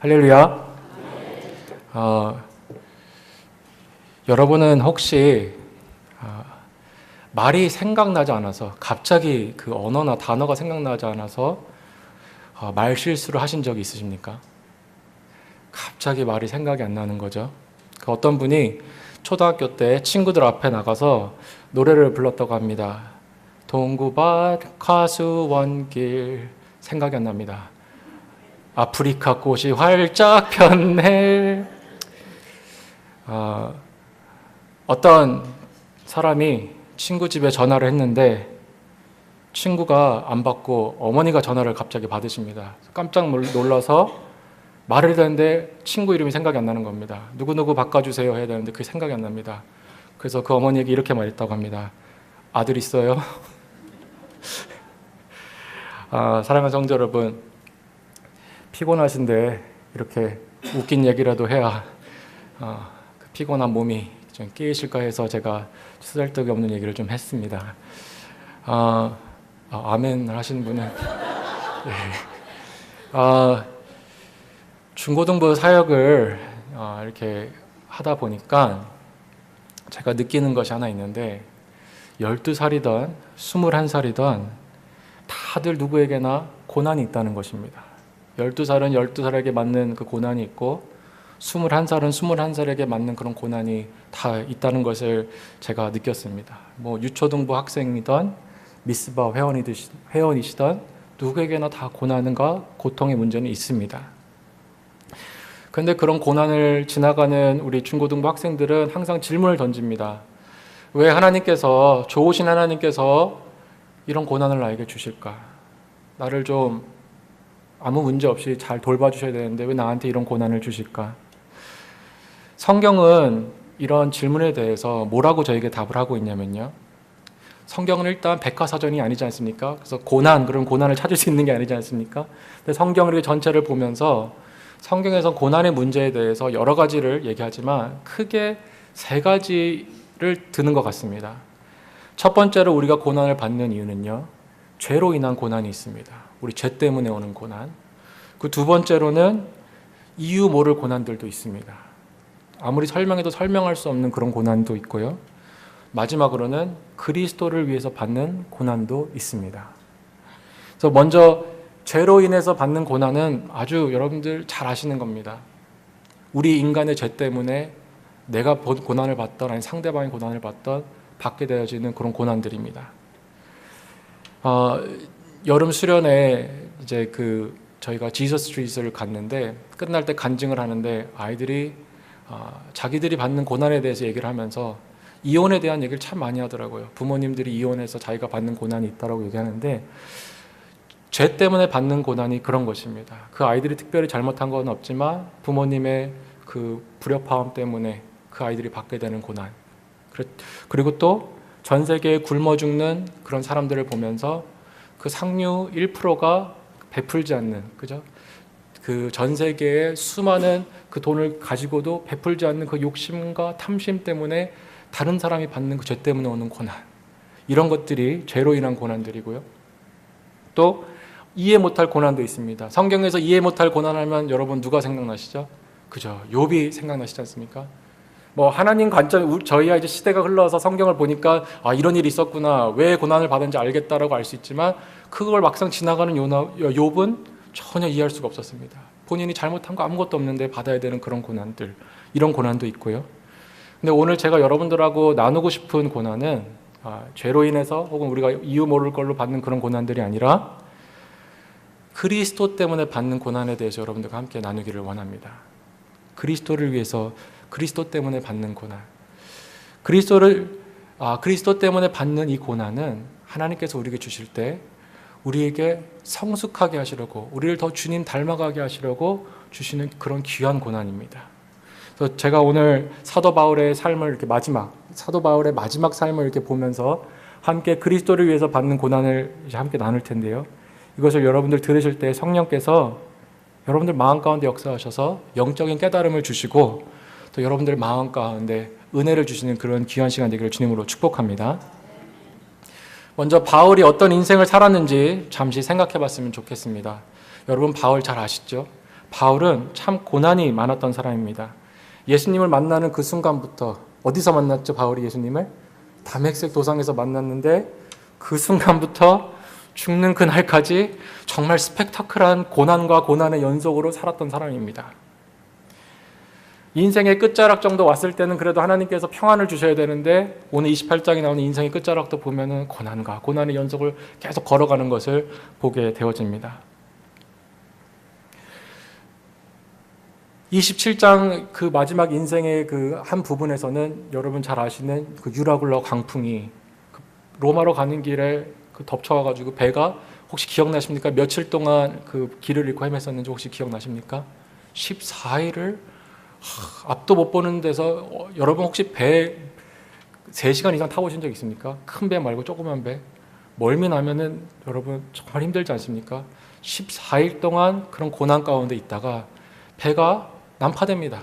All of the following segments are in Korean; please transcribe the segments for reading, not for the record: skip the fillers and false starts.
할렐루야. 여러분은 혹시 말이 생각나지 않아서 갑자기 그 언어나 단어가 생각나지 않아서 말 실수를 하신 적이 있으십니까? 갑자기 말이 생각이 안 나는 거죠. 그 어떤 분이 초등학교 때 친구들 앞에 나가서 노래를 불렀다고 합니다. 동구밭 가수원길 생각이 안 납니다. 아프리카 꽃이 활짝 폈네. 어떤 사람이 친구 집에 전화를 했는데 친구가 안 받고 어머니가 전화를 갑자기 받으십니다. 깜짝 놀라서 말을 했는데 친구 이름이 생각이 안 나는 겁니다. 누구누구 바꿔주세요 해야 되는데 그게 생각이 안 납니다. 그래서 그 어머니에게 이렇게 말했다고 합니다. 아들 있어요? 사랑하는 성도 여러분, 피곤하신데 이렇게 웃긴 얘기라도 해야 그 피곤한 몸이 좀 깨이실까 해서 제가 쓰잘데기 없는 얘기를 좀 했습니다. 아멘 하시는 분은 네. 중고등부 사역을 이렇게 하다 보니까 제가 느끼는 것이 하나 있는데 12살이든 21살이든 다들 누구에게나 고난이 있다는 것입니다. 12살은 12살에게 맞는 그 고난이 있고 21살은 21살에게 맞는 그런 고난이 다 있다는 것을 제가 느꼈습니다. 뭐 유초등부 학생이든 미스바 회원이시든 누구에게나 다 고난과 고통의 문제는 있습니다. 그런데 그런 고난을 지나가는 우리 중고등부 학생들은 항상 질문을 던집니다. 왜 하나님께서, 좋으신 하나님께서 이런 고난을 나에게 주실까? 나를 좀 아무 문제 없이 잘 돌봐주셔야 되는데 왜 나한테 이런 고난을 주실까? 성경은 이런 질문에 대해서 뭐라고 저에게 답을 하고 있냐면요. 성경은 일단 백과사전이 아니지 않습니까? 그래서 그런 고난을 찾을 수 있는 게 아니지 않습니까? 근데 성경을 전체를 보면서 성경에서 고난의 문제에 대해서 여러 가지를 얘기하지만 크게 세 가지를 드는 것 같습니다. 첫 번째로 우리가 고난을 받는 이유는요, 죄로 인한 고난이 있습니다. 우리 죄 때문에 오는 고난. 그 두 번째로는 이유 모를 고난들도 있습니다. 아무리 설명해도 설명할 수 없는 그런 고난도 있고요. 마지막으로는 그리스도를 위해서 받는 고난도 있습니다. 그래서 먼저 죄로 인해서 받는 고난은 아주 여러분들 잘 아시는 겁니다. 우리 인간의 죄 때문에 내가 고난을 받던 아니 상대방이 고난을 받던 받게 되어지는 그런 고난들입니다. 여름 수련회 이제 저희가 지저스 스트릿을 갔는데 끝날 때 간증을 하는데 아이들이 자기들이 받는 고난에 대해서 얘기를 하면서 이혼에 대한 얘기를 참 많이 하더라고요. 부모님들이 이혼해서 자기가 받는 고난이 있다고 얘기하는데 죄 때문에 받는 고난이 그런 것입니다. 그 아이들이 특별히 잘못한 건 없지만 부모님의 그 불협화음 때문에 그 아이들이 받게 되는 고난. 그리고 또 전 세계에 굶어 죽는 그런 사람들을 보면서 그 상류 1%가 베풀지 않는, 그죠? 그 전 세계에 수많은 그 돈을 가지고도 베풀지 않는 그 욕심과 탐심 때문에 다른 사람이 받는 그 죄 때문에 오는 고난. 이런 것들이 죄로 인한 고난들이고요. 또 이해 못할 고난도 있습니다. 성경에서 이해 못할 고난하면 여러분 누가 생각나시죠? 그죠? 욥이 생각나시지 않습니까? 뭐 하나님 관점, 저희야 이제 시대가 흘러서 성경을 보니까 이런 일이 있었구나, 왜 고난을 받은지 알겠다라고 알 수 있지만 그걸 막상 지나가는 욥은 전혀 이해할 수가 없었습니다. 본인이 잘못한 거 아무것도 없는데 받아야 되는 그런 고난들, 이런 고난도 있고요. 근데 오늘 제가 여러분들하고 나누고 싶은 고난은 죄로 인해서 혹은 우리가 이유 모를 걸로 받는 그런 고난들이 아니라 그리스도 때문에 받는 고난에 대해서 여러분들과 함께 나누기를 원합니다. 그리스도를 위해서, 그리스도 때문에 받는 고난. 그리스도 때문에 받는 이 고난은 하나님께서 우리에게 주실 때 우리에게 성숙하게 하시려고, 우리를 더 주님 닮아가게 하시려고 주시는 그런 귀한 고난입니다. 그래서 제가 오늘 사도 바울의 삶을 이렇게 사도 바울의 마지막 삶을 이렇게 보면서 함께 그리스도를 위해서 받는 고난을 이제 함께 나눌 텐데요. 이것을 여러분들 들으실 때 성령께서 여러분들 마음 가운데 역사하셔서 영적인 깨달음을 주시고 또 여러분들 마음 가운데 은혜를 주시는 그런 귀한 시간 되기를 주님으로 축복합니다. 먼저 바울이 어떤 인생을 살았는지 잠시 생각해 봤으면 좋겠습니다. 여러분 바울 잘 아시죠? 바울은 참 고난이 많았던 사람입니다. 예수님을 만나는 그 순간부터 어디서 만났죠? 바울이 예수님을? 다메섹 도상에서 만났는데 그 순간부터 죽는 그날까지 정말 스펙타클한 고난과 고난의 연속으로 살았던 사람입니다. 인생의 끝자락 정도 왔을 때는 그래도 하나님께서 평안을 주셔야 되는데 오늘 28장에 나오는 인생의 끝자락도 보면은 고난과 고난의 연속을 계속 걸어가는 것을 보게 되어집니다. 27장 그 마지막 인생의 그 한 부분에서는 여러분 잘 아시는 그 유라굴라 광풍이 로마로 가는 길에 그 덮쳐와가지고 배가 혹시 기억나십니까? 며칠 동안 그 길을 잃고 헤맸었는지 혹시 기억나십니까? 14일을 앞도 못 보는 데서 여러분 혹시 배 3시간 이상 타보신 적 있습니까? 큰 배 말고 조그만 배. 멀미 나면은 여러분 정말 힘들지 않습니까? 14일 동안 그런 고난 가운데 있다가 배가 난파됩니다.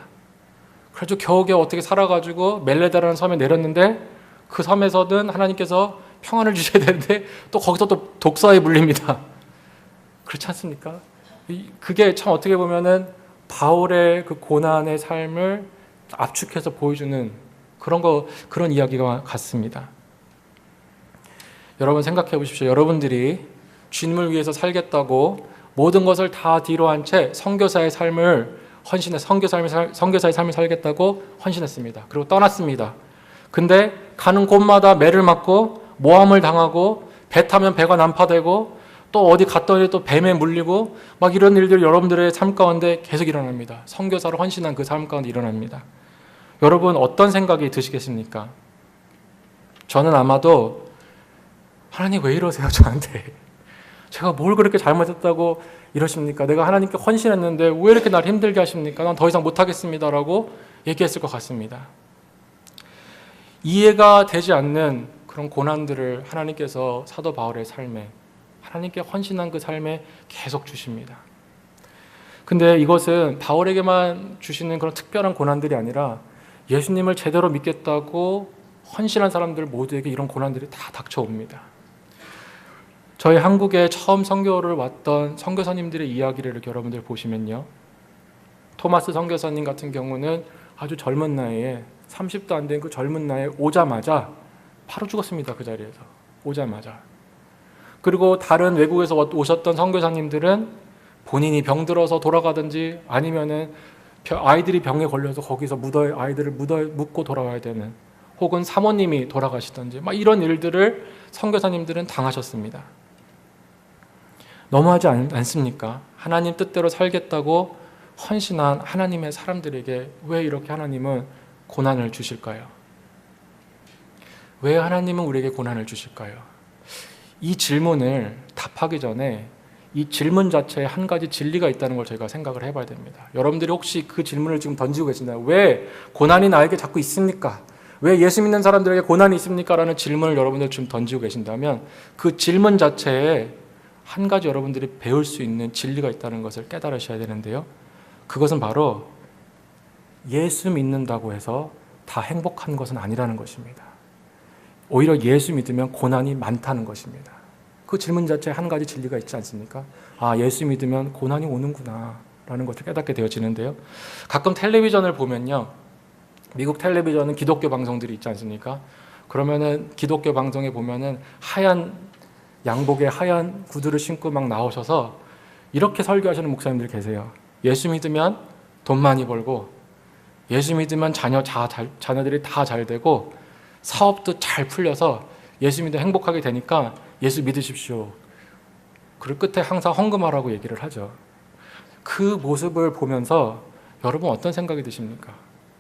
그래서 겨우겨우 어떻게 살아가지고 멜레다라는 섬에 내렸는데 그 섬에서는 하나님께서 평안을 주셔야 되는데 또 거기서 또 독사에 물립니다. 그렇지 않습니까? 그게 참 어떻게 보면은 바울의 그 고난의 삶을 압축해서 보여주는 그런 이야기가 같습니다. 여러분 생각해 보십시오. 여러분들이 주님을 위해서 살겠다고 모든 것을 다 뒤로 한 채 선교사의 삶을 선교사의 삶을 살겠다고 헌신했습니다. 그리고 떠났습니다. 근데 가는 곳마다 매를 맞고 모함을 당하고 배 타면 배가 난파되고 또 어디 갔더니 또 뱀에 물리고 막 이런 일들이 여러분들의 삶 가운데 계속 일어납니다. 선교사로 헌신한 그 삶 가운데 일어납니다. 여러분 어떤 생각이 드시겠습니까? 저는 아마도 하나님 왜 이러세요 저한테? 제가 뭘 그렇게 잘못했다고 이러십니까? 내가 하나님께 헌신했는데 왜 이렇게 날 힘들게 하십니까? 난 더 이상 못하겠습니다라고 얘기했을 것 같습니다. 이해가 되지 않는 그런 고난들을 하나님께서 사도 바울의 삶에 하나님께 헌신한 그 삶에 계속 주십니다. 근데 이것은 바울에게만 주시는 그런 특별한 고난들이 아니라 예수님을 제대로 믿겠다고 헌신한 사람들 모두에게 이런 고난들이 다 닥쳐옵니다. 저희 한국에 처음 선교를 왔던 선교사님들의 이야기를 이렇게 여러분들 보시면요. 토마스 선교사님 같은 경우는 아주 젊은 나이에 30도 안 된 그 젊은 나이에 오자마자 바로 죽었습니다. 그 자리에서 오자마자. 그리고 다른 외국에서 오셨던 선교사님들은 본인이 병들어서 돌아가든지 아니면은 아이들이 병에 걸려서 거기서 아이들을 묻고 돌아와야 되는 혹은 사모님이 돌아가시든지 막 이런 일들을 선교사님들은 당하셨습니다. 너무하지 않습니까? 하나님 뜻대로 살겠다고 헌신한 하나님의 사람들에게 왜 이렇게 하나님은 고난을 주실까요? 왜 하나님은 우리에게 고난을 주실까요? 이 질문을 답하기 전에 이 질문 자체에 한 가지 진리가 있다는 걸 저희가 생각을 해봐야 됩니다. 여러분들이 혹시 그 질문을 지금 던지고 계신다면 왜 고난이 나에게 자꾸 있습니까? 왜 예수 믿는 사람들에게 고난이 있습니까? 라는 질문을 여러분들 지금 던지고 계신다면 그 질문 자체에 한 가지 여러분들이 배울 수 있는 진리가 있다는 것을 깨달으셔야 되는데요. 그것은 바로 예수 믿는다고 해서 다 행복한 것은 아니라는 것입니다. 오히려 예수 믿으면 고난이 많다는 것입니다. 그 질문 자체에 한 가지 진리가 있지 않습니까? 아, 예수 믿으면 고난이 오는구나 라는 것을 깨닫게 되어지는데요. 가끔 텔레비전을 보면요. 미국 텔레비전은 기독교 방송들이 있지 않습니까? 그러면은 기독교 방송에 보면은 하얀 양복에 하얀 구두를 신고 막 나오셔서 이렇게 설교하시는 목사님들이 계세요. 예수 믿으면 돈 많이 벌고 예수 믿으면 자녀들이 다 잘 되고 사업도 잘 풀려서 예수 믿으면 행복하게 되니까 예수 믿으십시오. 그리고 끝에 항상 헌금하라고 얘기를 하죠. 그 모습을 보면서 여러분 어떤 생각이 드십니까?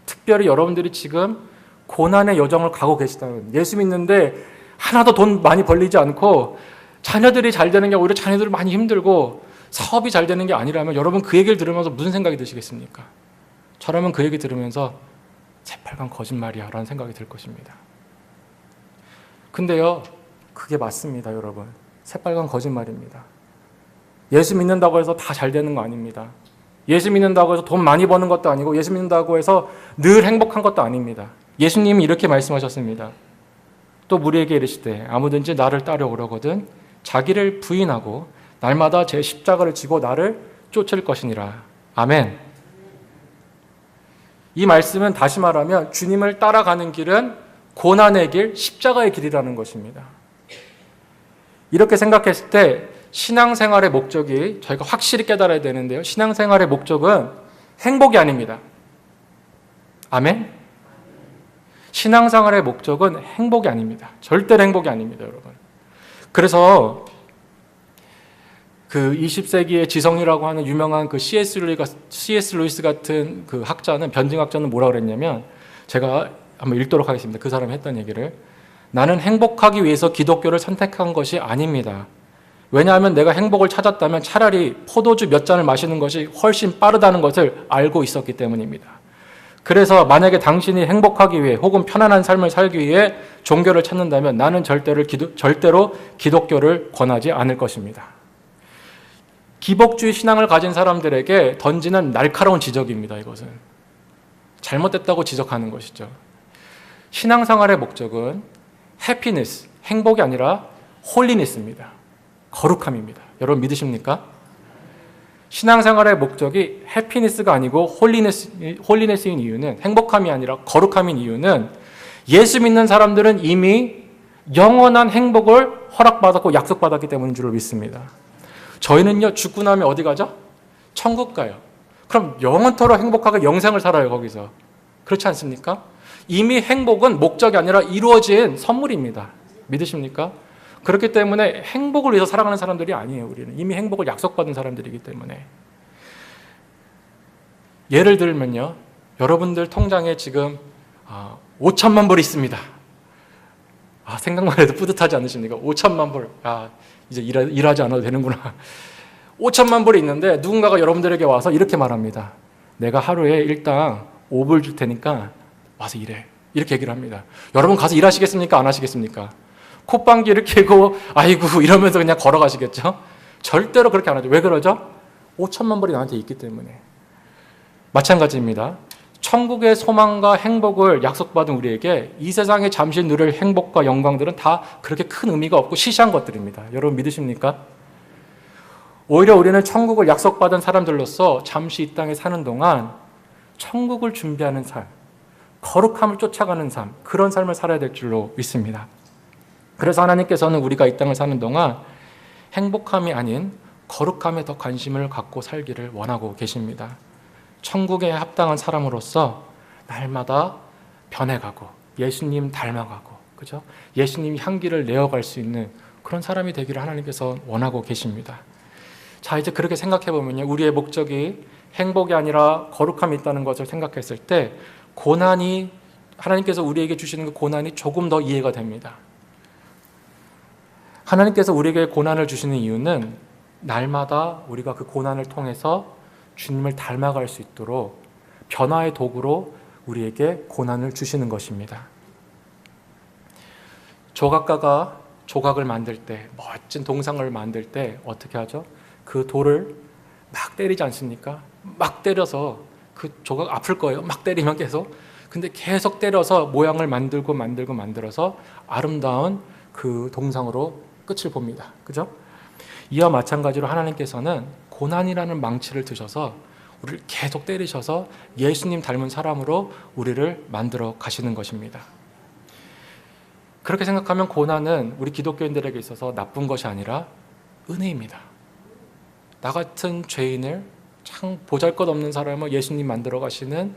특별히 여러분들이 지금 고난의 여정을 가고 계시다면 예수 믿는데 하나도 돈 많이 벌리지 않고 자녀들이 잘 되는 게 오히려 자녀들이 많이 힘들고 사업이 잘 되는 게 아니라면 여러분 그 얘기를 들으면서 무슨 생각이 드시겠습니까? 저라면 그 얘기 들으면서 새빨간 거짓말이야 라는 생각이 들 것입니다. 근데요, 그게 맞습니다, 여러분. 새빨간 거짓말입니다. 예수 믿는다고 해서 다 잘 되는 거 아닙니다. 예수 믿는다고 해서 돈 많이 버는 것도 아니고 예수 믿는다고 해서 늘 행복한 것도 아닙니다. 예수님이 이렇게 말씀하셨습니다. 또 무리에게 이르시되 아무든지 나를 따라오려거든 자기를 부인하고 날마다 제 십자가를 지고 나를 쫓을 것이니라. 아멘. 이 말씀은 다시 말하면 주님을 따라가는 길은 고난의 길, 십자가의 길이라는 것입니다. 이렇게 생각했을 때 신앙생활의 목적이 저희가 확실히 깨달아야 되는데요. 신앙생활의 목적은 행복이 아닙니다. 아멘? 신앙생활의 목적은 행복이 아닙니다. 절대로 행복이 아닙니다, 여러분. 그래서 그 20세기의 지성이라고 하는 유명한 그 C.S. 루이스 같은 그 학자는, 변증학자는 뭐라 그랬냐면, 제가 한번 읽도록 하겠습니다. 그 사람이 했던 얘기를. 나는 행복하기 위해서 기독교를 선택한 것이 아닙니다. 왜냐하면 내가 행복을 찾았다면 차라리 포도주 몇 잔을 마시는 것이 훨씬 빠르다는 것을 알고 있었기 때문입니다. 그래서 만약에 당신이 행복하기 위해 혹은 편안한 삶을 살기 위해 종교를 찾는다면 나는 절대로 기독교를 권하지 않을 것입니다. 기복주의 신앙을 가진 사람들에게 던지는 날카로운 지적입니다. 이것은 잘못됐다고 지적하는 것이죠. 신앙생활의 목적은 해피니스, 행복이 아니라 홀리니스입니다. 거룩함입니다. 여러분 믿으십니까? 신앙생활의 목적이 해피니스가 아니고 홀리니스인 이유는, 행복함이 아니라 거룩함인 이유는, 예수 믿는 사람들은 이미 영원한 행복을 허락받았고 약속받았기 때문인 줄로 믿습니다. 저희는요, 죽고 나면 어디 가죠? 천국 가요. 그럼 영원토록 행복하게 영생을 살아요, 거기서. 그렇지 않습니까? 이미 행복은 목적이 아니라 이루어진 선물입니다. 믿으십니까? 그렇기 때문에 행복을 위해서 살아가는 사람들이 아니에요. 우리는 이미 행복을 약속받은 사람들이기 때문에. 예를 들면요, 여러분들 통장에 지금 5천만 불이 있습니다. 생각만 해도 뿌듯하지 않으십니까? 5천만 불. 이제 일하지 않아도 되는구나. 5천만 불이 있는데 누군가가 여러분들에게 와서 이렇게 말합니다. 내가 하루에 일당 5불 줄 테니까 와서 일해. 이렇게 얘기를 합니다. 여러분 가서 일하시겠습니까? 안 하시겠습니까? 콧방귀를 뀌고 아이고 이러면서 그냥 걸어가시겠죠? 절대로 그렇게 안 하죠. 왜 그러죠? 5천만 불이 나한테 있기 때문에. 마찬가지입니다. 천국의 소망과 행복을 약속받은 우리에게 이 세상에 잠시 누릴 행복과 영광들은 다 그렇게 큰 의미가 없고 시시한 것들입니다. 여러분 믿으십니까? 오히려 우리는 천국을 약속받은 사람들로서 잠시 이 땅에 사는 동안 천국을 준비하는 삶, 거룩함을 쫓아가는 삶, 그런 삶을 살아야 될 줄로 믿습니다. 그래서 하나님께서는 우리가 이 땅을 사는 동안 행복함이 아닌 거룩함에 더 관심을 갖고 살기를 원하고 계십니다. 천국에 합당한 사람으로서 날마다 변해가고 예수님 닮아가고, 그죠? 예수님 향기를 내어갈 수 있는 그런 사람이 되기를 하나님께서 원하고 계십니다. 자, 이제 그렇게 생각해 보면요, 우리의 목적이 행복이 아니라 거룩함이 있다는 것을 생각했을 때 고난이, 하나님께서 우리에게 주시는 그 고난이 조금 더 이해가 됩니다. 하나님께서 우리에게 고난을 주시는 이유는 날마다 우리가 그 고난을 통해서 주님을 닮아갈 수 있도록 변화의 도구로 우리에게 고난을 주시는 것입니다. 조각가가 조각을 만들 때, 멋진 동상을 만들 때 어떻게 하죠? 그 돌을 막 때리지 않습니까? 막 때려서, 그 조각 아플 거예요. 막 때리면 계속. 근데 계속 때려서 모양을 만들어서 아름다운 그 동상으로 끝을 봅니다. 그죠? 이와 마찬가지로 하나님께서는 고난이라는 망치를 드셔서 우리를 계속 때리셔서 예수님 닮은 사람으로 우리를 만들어 가시는 것입니다. 그렇게 생각하면 고난은 우리 기독교인들에게 있어서 나쁜 것이 아니라 은혜입니다. 나 같은 죄인을, 참 보잘것없는 사람을 예수님 만들어 가시는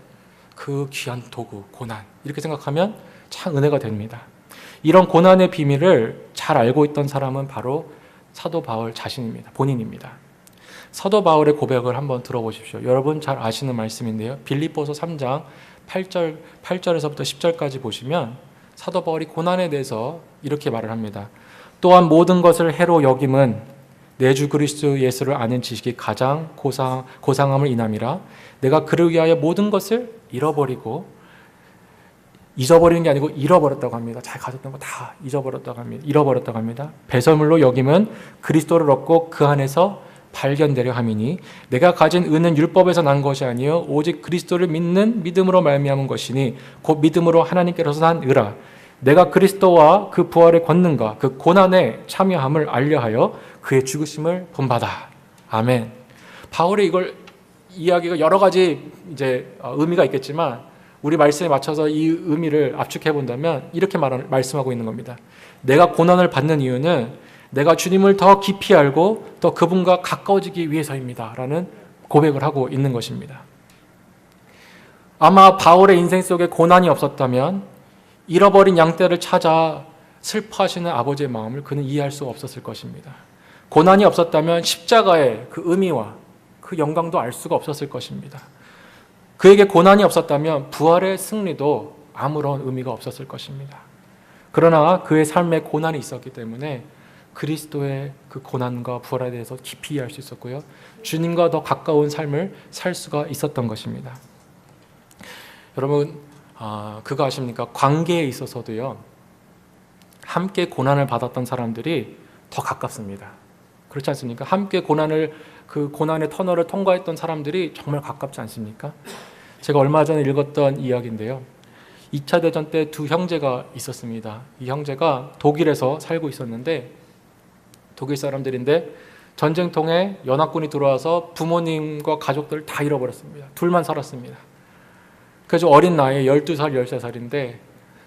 그 귀한 도구, 고난, 이렇게 생각하면 참 은혜가 됩니다. 이런 고난의 비밀을 잘 알고 있던 사람은 바로 사도 바울 자신입니다. 본인입니다. 사도 바울의 고백을 한번 들어보십시오. 여러분 잘 아시는 말씀인데요. 빌립보서 3장 8절에서부터 10절까지 보시면 사도 바울이 고난에 대해서 이렇게 말을 합니다. 또한 모든 것을 해로 여김은 내 주 그리스도 예수를 아는 지식이 가장 고상함을 인함이라. 내가 그를 위하여 모든 것을 잊어버리는 게 아니고 잃어버렸다고 합니다. 잘 가졌던 거 다 잃어버렸다고 합니다. 배설물로 여김은 그리스도를 얻고 그 안에서 발견되려 함이니 내가 가진 의는 율법에서 난 것이 아니요 오직 그리스도를 믿는 믿음으로 말미암은 것이니 곧 믿음으로 하나님께로서 난 의라. 내가 그리스도와 그 부활의 권능과 그 고난에 참여함을 알려하여 그의 죽으심을 본받아. 아멘. 바울이 이걸 이야기가 여러 가지 이제 의미가 있겠지만 우리 말씀에 맞춰서 이 의미를 압축해 본다면 이렇게 말씀하고 있는 겁니다. 내가 고난을 받는 이유는 내가 주님을 더 깊이 알고 더 그분과 가까워지기 위해서입니다. 라는 고백을 하고 있는 것입니다. 아마 바울의 인생 속에 고난이 없었다면 잃어버린 양떼를 찾아 슬퍼하시는 아버지의 마음을 그는 이해할 수 없었을 것입니다. 고난이 없었다면 십자가의 그 의미와 그 영광도 알 수가 없었을 것입니다. 그에게 고난이 없었다면 부활의 승리도 아무런 의미가 없었을 것입니다. 그러나 그의 삶에 고난이 있었기 때문에 그리스도의 그 고난과 부활에 대해서 깊이 이해할 수 있었고요. 주님과 더 가까운 삶을 살 수가 있었던 것입니다. 여러분, 그거 아십니까? 관계에 있어서도요, 함께 고난을 받았던 사람들이 더 가깝습니다. 그렇지 않습니까? 함께 그 고난의 터널을 통과했던 사람들이 정말 가깝지 않습니까? 제가 얼마 전에 읽었던 이야기인데요. 2차 대전 때 두 형제가 있었습니다. 이 형제가 독일에서 살고 있었는데 독일 사람들인데 전쟁통에 연합군이 들어와서 부모님과 가족들을 다 잃어버렸습니다. 둘만 살았습니다. 그래서 어린 나이에 12살, 13살인데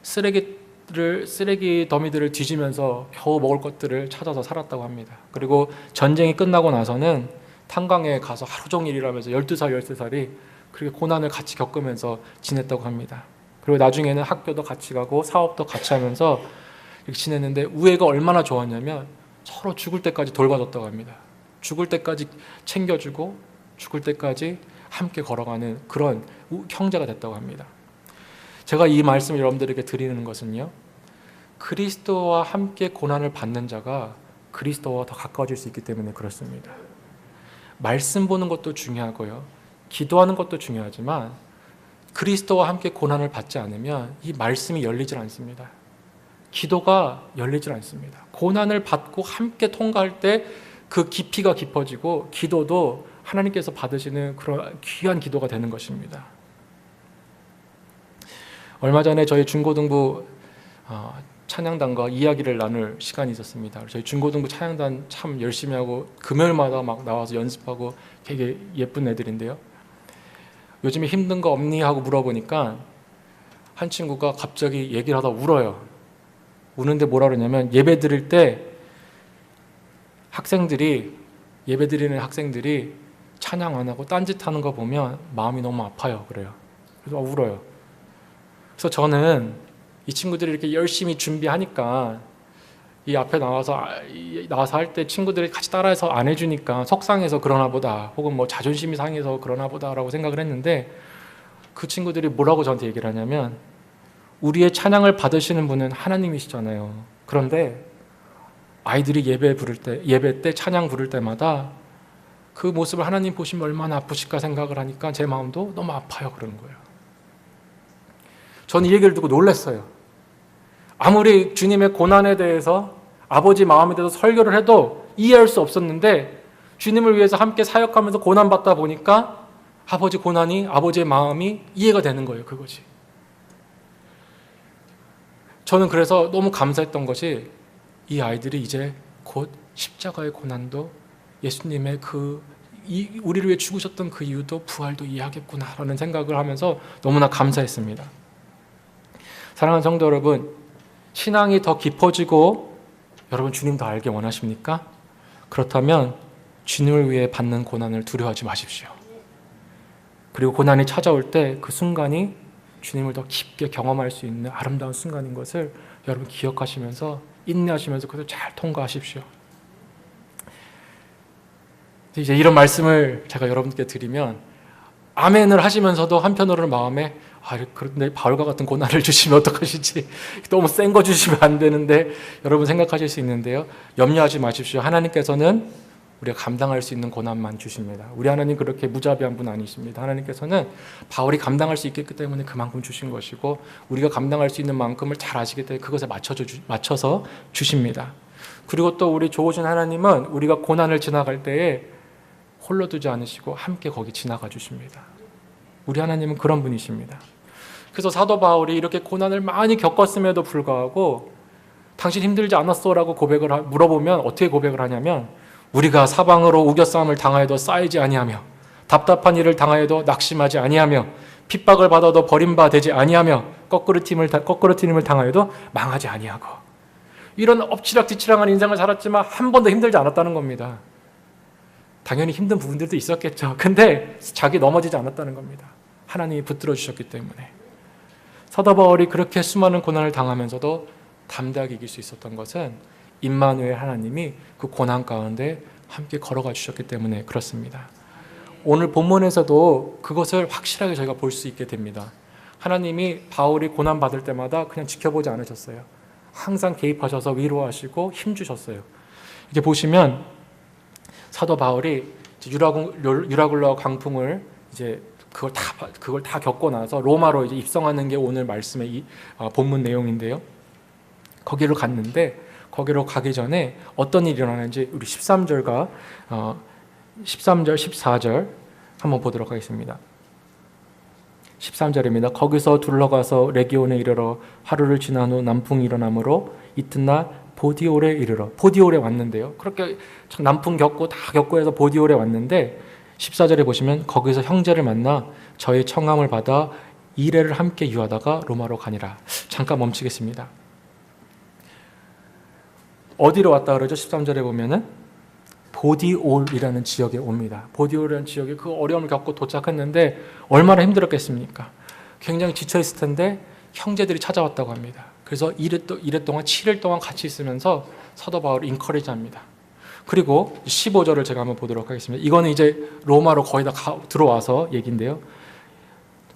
쓰레기 더미들을 뒤지면서 겨우 먹을 것들을 찾아서 살았다고 합니다. 그리고 전쟁이 끝나고 나서는 탄광에 가서 하루 종일 일하면서 12살, 13살이 그렇게 고난을 같이 겪으면서 지냈다고 합니다. 그리고 나중에는 학교도 같이 가고 사업도 같이 하면서 이렇게 지냈는데 우애가 얼마나 좋았냐면 서로 죽을 때까지 돌봐줬다고 합니다. 죽을 때까지 챙겨주고 죽을 때까지 함께 걸어가는 그런 형제가 됐다고 합니다. 제가 이 말씀을 여러분들에게 드리는 것은요, 그리스도와 함께 고난을 받는 자가 그리스도와 더 가까워질 수 있기 때문에 그렇습니다. 말씀 보는 것도 중요하고요, 기도하는 것도 중요하지만 그리스도와 함께 고난을 받지 않으면 이 말씀이 열리질 않습니다. 기도가 열리질 않습니다. 고난을 받고 함께 통과할 때 그 깊이가 깊어지고 기도도 하나님께서 받으시는 그런 귀한 기도가 되는 것입니다. 얼마 전에 저희 중고등부 찬양단과 이야기를 나눌 시간이 있었습니다. 저희 중고등부 찬양단 참 열심히 하고 금요일마다 막 나와서 연습하고 되게 예쁜 애들인데요. 요즘에 힘든 거 없니? 하고 물어보니까 한 친구가 갑자기 얘기를 하다 울어요. 우는데 뭐라 그러냐면 예배 드릴 때 예배 드리는 학생들이 찬양 안 하고 딴짓하는 거 보면 마음이 너무 아파요. 그래요. 그래서 울어요. 그래서 저는 이 친구들이 이렇게 열심히 준비하니까 이 앞에 나와서 할 때 친구들이 같이 따라해서 안 해주니까 속상해서 그러나 보다, 혹은 뭐 자존심이 상해서 그러나 보다라고 생각을 했는데, 그 친구들이 뭐라고 저한테 얘기를 하냐면, 우리의 찬양을 받으시는 분은 하나님이시잖아요. 그런데 아이들이 예배 때 찬양 부를 때마다 그 모습을 하나님 보시면 얼마나 아프실까 생각을 하니까 제 마음도 너무 아파요. 그러는 거예요. 저는 이 얘기를 듣고 놀랐어요. 아무리 주님의 고난에 대해서, 아버지 마음에 대해서 설교를 해도 이해할 수 없었는데, 주님을 위해서 함께 사역하면서 고난받다 보니까 아버지 고난이, 아버지의 마음이 이해가 되는 거예요. 그것이. 저는 그래서 너무 감사했던 것이, 이 아이들이 이제 곧 십자가의 고난도, 예수님의 우리를 위해 죽으셨던 그 이유도, 부활도 이해하겠구나라는 생각을 하면서 너무나 감사했습니다. 사랑하는 성도 여러분, 신앙이 더 깊어지고 여러분 주님 더 알게 원하십니까? 그렇다면 주님을 위해 받는 고난을 두려워하지 마십시오. 그리고 고난이 찾아올 때 그 순간이 주님을 더 깊게 경험할 수 있는 아름다운 순간인 것을 여러분 기억하시면서, 인내하시면서 그것을 잘 통과하십시오. 이제 이런 말씀을 제가 여러분께 드리면 아멘을 하시면서도 한편으로는 마음에, 그런데 바울과 같은 고난을 주시면 어떡하시지? 너무 센 거 주시면 안 되는데, 여러분 생각하실 수 있는데요. 염려하지 마십시오. 하나님께서는 우리가 감당할 수 있는 고난만 주십니다. 우리 하나님 그렇게 무자비한 분 아니십니다. 하나님께서는 바울이 감당할 수 있기 때문에 그만큼 주신 것이고, 우리가 감당할 수 있는 만큼을 잘 아시기 때문에 그것에 맞춰서 주십니다. 그리고 또 우리 좋으신 하나님은 우리가 고난을 지나갈 때에 홀로 두지 않으시고 함께 거기 지나가 주십니다. 우리 하나님은 그런 분이십니다. 그래서 사도 바울이 이렇게 고난을 많이 겪었음에도 불구하고 당신 힘들지 않았어? 라고 물어보면 어떻게 고백을 하냐면, 우리가 사방으로 우겨싸움을 당하여도 쌓이지 아니하며 답답한 일을 당하여도 낙심하지 아니하며 핍박을 받아도 버림받지 아니하며 거꾸로짐을 당하여도 망하지 아니하고. 이런 엎치락뒤치락한 인생을 살았지만 한 번도 힘들지 않았다는 겁니다. 당연히 힘든 부분들도 있었겠죠. 근데 자기 넘어지지 않았다는 겁니다. 하나님이 붙들어 주셨기 때문에. 사도 바울이 그렇게 수많은 고난을 당하면서도 담대하게 이길 수 있었던 것은 임마누엘 하나님이 그 고난 가운데 함께 걸어가 주셨기 때문에 그렇습니다. 오늘 본문에서도 그것을 확실하게 저희가 볼 수 있게 됩니다. 하나님이 바울이 고난 받을 때마다 그냥 지켜보지 않으셨어요. 항상 개입하셔서 위로하시고 힘주셨어요. 이제 보시면 사도 바울이 유라굴라 광풍을 이제 그걸 다 겪고 나서 로마로 이제 입성하는 게 오늘 말씀의 본문 내용인데요. 거기로 갔는데 거기로 가기 전에 어떤 일이 일어나는지 우리 13절, 14절 한번 보도록 하겠습니다. 13절입니다. 거기서 둘러가서 레기온에 이르러 하루를 지난 후 남풍이 일어나므로 이튿날 보디올에 이르러. 보디올에 왔는데요. 그렇게 남풍 겪고 다 겪고 해서 보디올에 왔는데 14절에 보시면 거기서 형제를 만나 저의 청함을 받아 2회를 함께 유하다가 로마로 가니라. 잠깐 멈추겠습니다. 어디로 왔다 그러죠? 13절에 보면은 보디올이라는 지역에 옵니다. 보디올이라는 지역에 그 어려움을 겪고 도착했는데 얼마나 힘들었겠습니까? 굉장히 지쳐있을 텐데 형제들이 찾아왔다고 합니다. 그래서 2회 동안 7일 동안 같이 있으면서 사도 바울을 인커리지합니다. 그리고 15절을 제가 한번 보도록 하겠습니다. 이거는 이제 로마로 거의 다 들어와서 얘기인데요.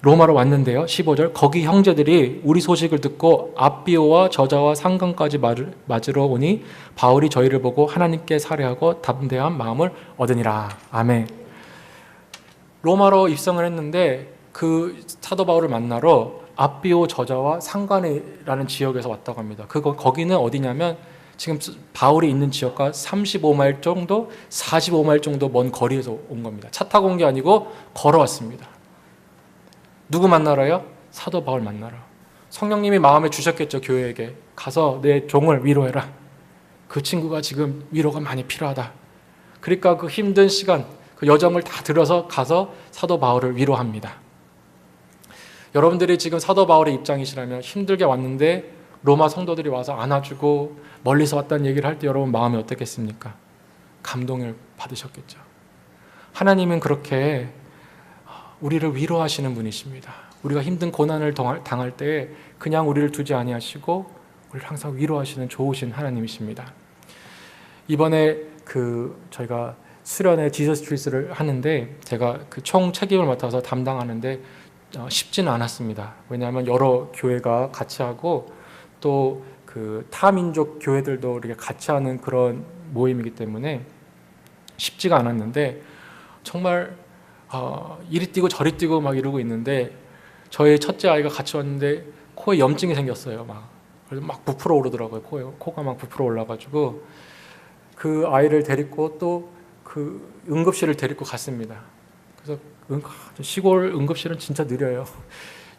로마로 왔는데요. 15절 거기 형제들이 우리 소식을 듣고 앞비오와 저자와 상관까지 맞으러 오니 바울이 저희를 보고 하나님께 살해하고 담대한 마음을 얻으니라. 아멘. 로마로 입성을 했는데 그 사도 바울을 만나러 앞비오 저자와 상관이라는 지역에서 왔다고 합니다. 거기는 어디냐면 지금 바울이 있는 지역과 35마일 정도, 45마일 정도 먼 거리에서 온 겁니다. 차 타고 온 게 아니고 걸어왔습니다. 누구 만나러요? 사도 바울 만나러. 성령님이 마음에 주셨겠죠. 교회에게 가서 내 종을 위로해라. 그 친구가 지금 위로가 많이 필요하다. 그러니까 그 힘든 시간, 그 여정을 다 들어서 가서 사도 바울을 위로합니다. 여러분들이 지금 사도 바울의 입장이시라면 힘들게 왔는데 로마 성도들이 와서 안아주고 멀리서 왔다는 얘기를 할 때 여러분 마음이 어떻겠습니까? 감동을 받으셨겠죠. 하나님은 그렇게 우리를 위로하시는 분이십니다. 우리가 힘든 고난을 당할 때 그냥 우리를 두지 아니하시고 우리를 항상 위로하시는 좋으신 하나님이십니다. 이번에 저희가 수련회 지저스 트리스를 하는데 제가 그 총 책임을 맡아서 담당하는데 쉽지는 않았습니다. 왜냐하면 여러 교회가 같이 하고 또 그 타민족 교회들도 이렇게 같이 하는 그런 모임이기 때문에 쉽지가 않았는데 정말 이리 뛰고 저리 뛰고 막 이러고 있는데 저희 첫째 아이가 같이 왔는데 코에 염증이 생겼어요. 그래서 막 부풀어 오르더라고요. 코가 막 부풀어 올라가지고 그 아이를 데리고 또 그 응급실을 데리고 갔습니다. 그래서 시골 응급실은 진짜 느려요.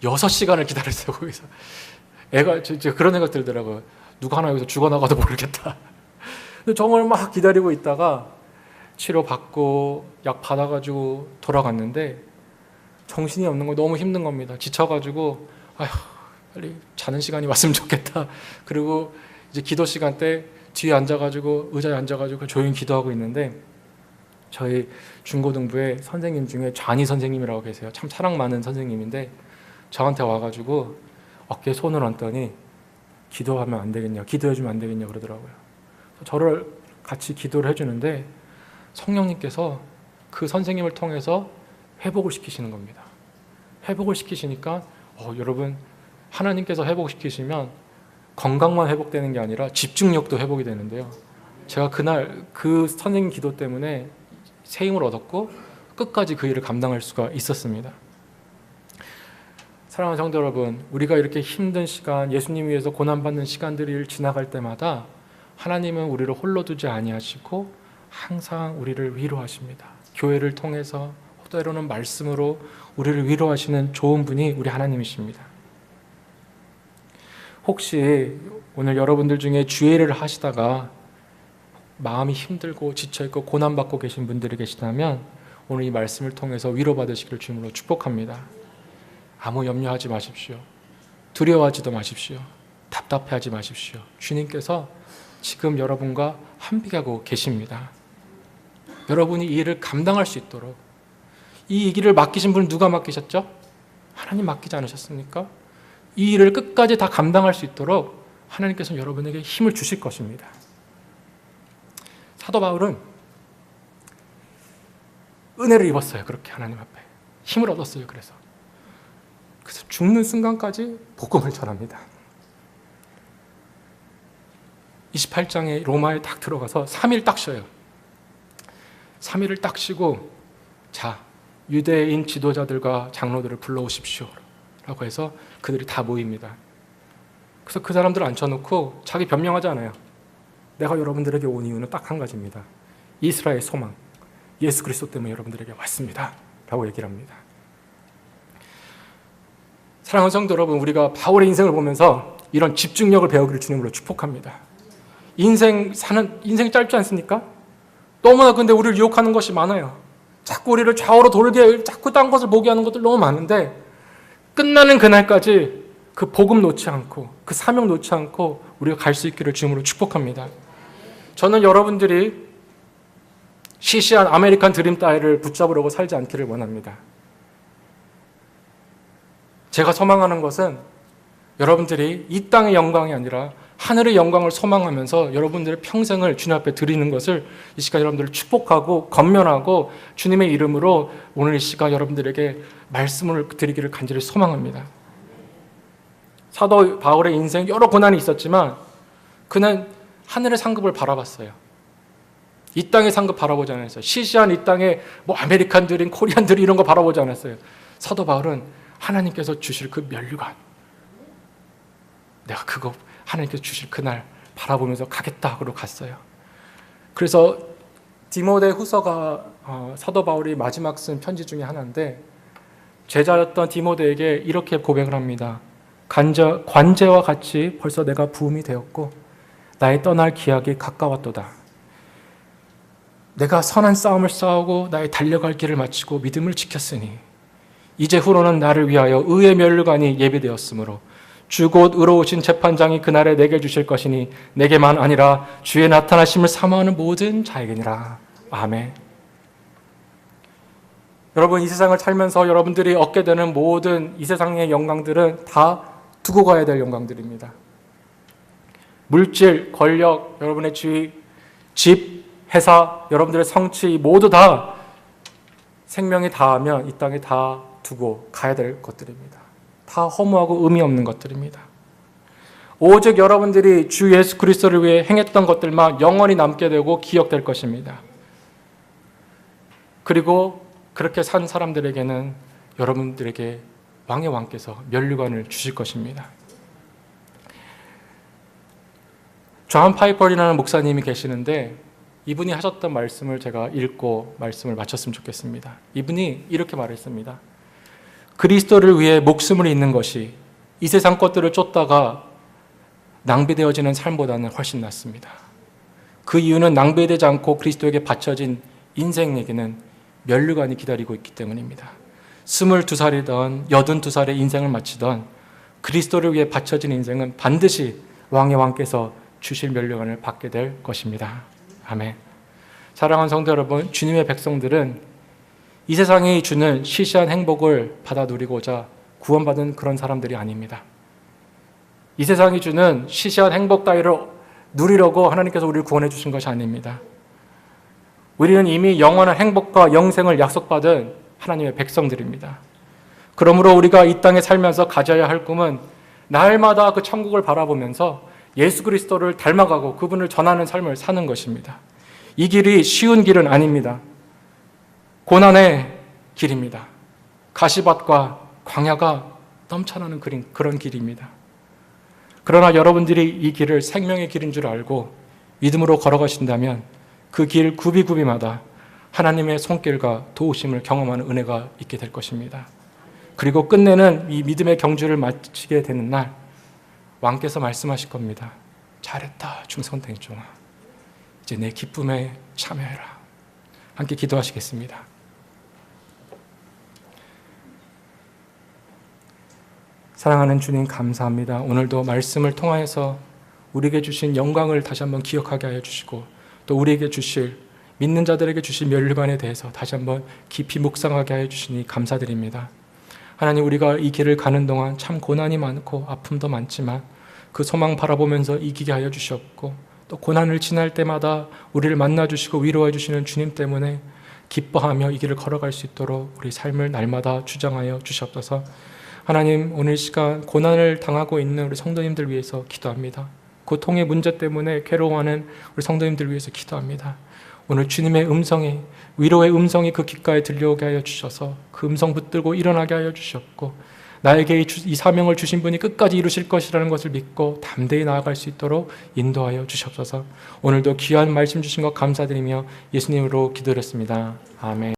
6시간을 기다렸어요. 거기서 애가 그런 생각 들더라고요. 누가 하나 여기서 죽어나가도 모르겠다. 근데 정말 막 기다리고 있다가 치료받고 약 받아가지고 돌아갔는데 정신이 없는 거 너무 힘든 겁니다. 지쳐가지고 아휴 빨리 자는 시간이 왔으면 좋겠다. 그리고 이제 기도 시간 때 뒤에 앉아가지고 의자에 앉아가지고 조용히 기도하고 있는데 저희 중고등부에 선생님 중에 좌니 선생님이라고 계세요. 참 사랑 많은 선생님인데 저한테 와가지고 어깨에 손을 얹더니 기도하면 안 되겠냐, 기도해주면 안 되겠냐 그러더라고요. 저를 같이 기도를 해주는데 성령님께서 그 선생님을 통해서 회복을 시키시는 겁니다. 회복을 시키시니까 여러분 하나님께서 회복시키시면 건강만 회복되는 게 아니라 집중력도 회복이 되는데요. 제가 그날 그 선생님 기도 때문에 새 힘을 얻었고 끝까지 그 일을 감당할 수가 있었습니다. 사랑하는 성도 여러분, 우리가 이렇게 힘든 시간, 예수님 위해서 고난받는 시간들을 지나갈 때마다 하나님은 우리를 홀로 두지 아니하시고 항상 우리를 위로하십니다. 교회를 통해서 때로는 말씀으로 우리를 위로하시는 좋은 분이 우리 하나님이십니다. 혹시 오늘 여러분들 중에 주일을 하시다가 마음이 힘들고 지쳐있고 고난받고 계신 분들이 계시다면 오늘 이 말씀을 통해서 위로받으시기를 주님으로 축복합니다. 아무 염려하지 마십시오. 두려워하지도 마십시오. 답답해하지 마십시오. 주님께서 지금 여러분과 함께하고 계십니다. 여러분이 이 일을 감당할 수 있도록, 이 일을 맡기신 분은 누가 맡기셨죠? 하나님 맡기지 않으셨습니까? 이 일을 끝까지 다 감당할 수 있도록 하나님께서는 여러분에게 힘을 주실 것입니다. 사도 바울은 은혜를 입었어요. 그렇게 하나님 앞에 힘을 얻었어요. 그래서 죽는 순간까지 복음을 전합니다. 28장에 로마에 딱 들어가서 3일 딱 쉬어요. 3일을 딱 쉬고, 자, 유대인 지도자들과 장로들을 불러오십시오 라고 해서 그들이 다 모입니다. 그래서 그 사람들을 앉혀놓고 자기 변명하지 않아요. 내가 여러분들에게 온 이유는 딱 한 가지입니다. 이스라엘 소망, 예수 그리스도 때문에 여러분들에게 왔습니다 라고 얘기를 합니다. 사랑하는 성도 여러분, 우리가 바울의 인생을 보면서 이런 집중력을 배우기를 주님으로 축복합니다. 인생 짧지 않습니까? 너무나 근데 우리를 유혹하는 것이 많아요. 자꾸 우리를 좌우로 돌게, 자꾸 딴 것을 보게 하는 것들 너무 많은데, 끝나는 그날까지 그 복음 놓지 않고, 그 사명 놓지 않고 우리가 갈 수 있기를 주님으로 축복합니다. 저는 여러분들이 시시한 아메리칸 드림 따위를 붙잡으려고 살지 않기를 원합니다. 제가 소망하는 것은 여러분들이 이 땅의 영광이 아니라 하늘의 영광을 소망하면서 여러분들의 평생을 주님 앞에 드리는 것을 이 시간 여러분들을 축복하고 건면하고 주님의 이름으로 오늘 이 시간 여러분들에게 말씀을 드리기를 간절히 소망합니다. 사도 바울의 인생 여러 고난이 있었지만 그는 하늘의 상급을 바라봤어요. 이 땅의 상급 바라보지 않았어요. 시시한 이 땅의 아메리칸들인 코리안들이 이런 거 바라보지 않았어요. 사도 바울은 하나님께서 주실 그 면류관, 내가 그거 하나님께서 주실 그날 바라보면서 가겠다 하고 갔어요. 그래서 디모데 후서가 사도 바울이 마지막 쓴 편지 중에 하나인데, 제자였던 디모데에게 이렇게 고백을 합니다. 관제와 같이 벌써 내가 부음이 되었고 나의 떠날 기약이 가까웠도다. 내가 선한 싸움을 싸우고 나의 달려갈 길을 마치고 믿음을 지켰으니 이제 후로는 나를 위하여 의의 면류관이 예비되었으므로 주 곧 의로우신 재판장이 그날에 내게 주실 것이니 내게만 아니라 주의 나타나심을 사모하는 모든 자에게니라. 아멘. 여러분, 이 세상을 살면서 여러분들이 얻게 되는 모든 이 세상의 영광들은 다 두고 가야 될 영광들입니다. 물질, 권력, 여러분의 지위, 집, 회사, 여러분들의 성취 모두 다 생명이 다하면 이 땅에 다 두고 가야 될 것들입니다. 다 허무하고 의미 없는 것들입니다. 오직 여러분들이 주 예수 그리스도를 위해 행했던 것들만 영원히 남게 되고 기억될 것입니다. 그리고 그렇게 산 사람들에게는 여러분들에게 왕의 왕께서 면류관을 주실 것입니다. 존 파이퍼리라는 목사님이 계시는데 이분이 하셨던 말씀을 제가 읽고 말씀을 마쳤으면 좋겠습니다. 이분이 이렇게 말했습니다. 그리스도를 위해 목숨을 잇는 것이 이 세상 것들을 쫓다가 낭비되어지는 삶보다는 훨씬 낫습니다. 그 이유는 낭비되지 않고 그리스도에게 바쳐진 인생에게는 면류관이 기다리고 있기 때문입니다. 22살이던 82살의 인생을 마치던 그리스도를 위해 바쳐진 인생은 반드시 왕의 왕께서 주실 면류관을 받게 될 것입니다. 아멘. 사랑하는 성도 여러분, 주님의 백성들은 이 세상이 주는 시시한 행복을 받아 누리고자 구원받은 그런 사람들이 아닙니다. 이 세상이 주는 시시한 행복 따위를 누리려고 하나님께서 우리를 구원해 주신 것이 아닙니다. 우리는 이미 영원한 행복과 영생을 약속받은 하나님의 백성들입니다. 그러므로 우리가 이 땅에 살면서 가져야 할 꿈은 날마다 그 천국을 바라보면서 예수 그리스도를 닮아가고 그분을 전하는 삶을 사는 것입니다. 이 길이 쉬운 길은 아닙니다. 고난의 길입니다. 가시밭과 광야가 넘쳐나는 그런 길입니다. 그러나 여러분들이 이 길을 생명의 길인 줄 알고 믿음으로 걸어가신다면 그 길 구비구비마다 하나님의 손길과 도우심을 경험하는 은혜가 있게 될 것입니다. 그리고 끝내는 이 믿음의 경주를 마치게 되는 날 왕께서 말씀하실 겁니다. 잘했다 충성된 종아, 이제 내 기쁨에 참여해라. 함께 기도하시겠습니다. 사랑하는 주님 감사합니다. 오늘도 말씀을 통하여서 우리에게 주신 영광을 다시 한번 기억하게 하여 주시고 또 우리에게 주실 믿는 자들에게 주실 멸류관에 대해서 다시 한번 깊이 묵상하게 하여 주시니 감사드립니다. 하나님, 우리가 이 길을 가는 동안 참 고난이 많고 아픔도 많지만 그 소망 바라보면서 이기게 하여 주시옵고 또 고난을 지날 때마다 우리를 만나주시고 위로해 주시는 주님 때문에 기뻐하며 이 길을 걸어갈 수 있도록 우리 삶을 날마다 주장하여 주시옵소서. 하나님, 오늘 시간 고난을 당하고 있는 우리 성도님들 위해서 기도합니다. 고통의 문제 때문에 괴로워하는 우리 성도님들 위해서 기도합니다. 오늘 주님의 음성이, 위로의 음성이 그 귓가에 들려오게 하여 주셔서 그 음성 붙들고 일어나게 하여 주셨고 나에게 이 사명을 주신 분이 끝까지 이루실 것이라는 것을 믿고 담대히 나아갈 수 있도록 인도하여 주시옵소서. 오늘도 귀한 말씀 주신 것 감사드리며 예수님으로 기도드렸습니다. 아멘.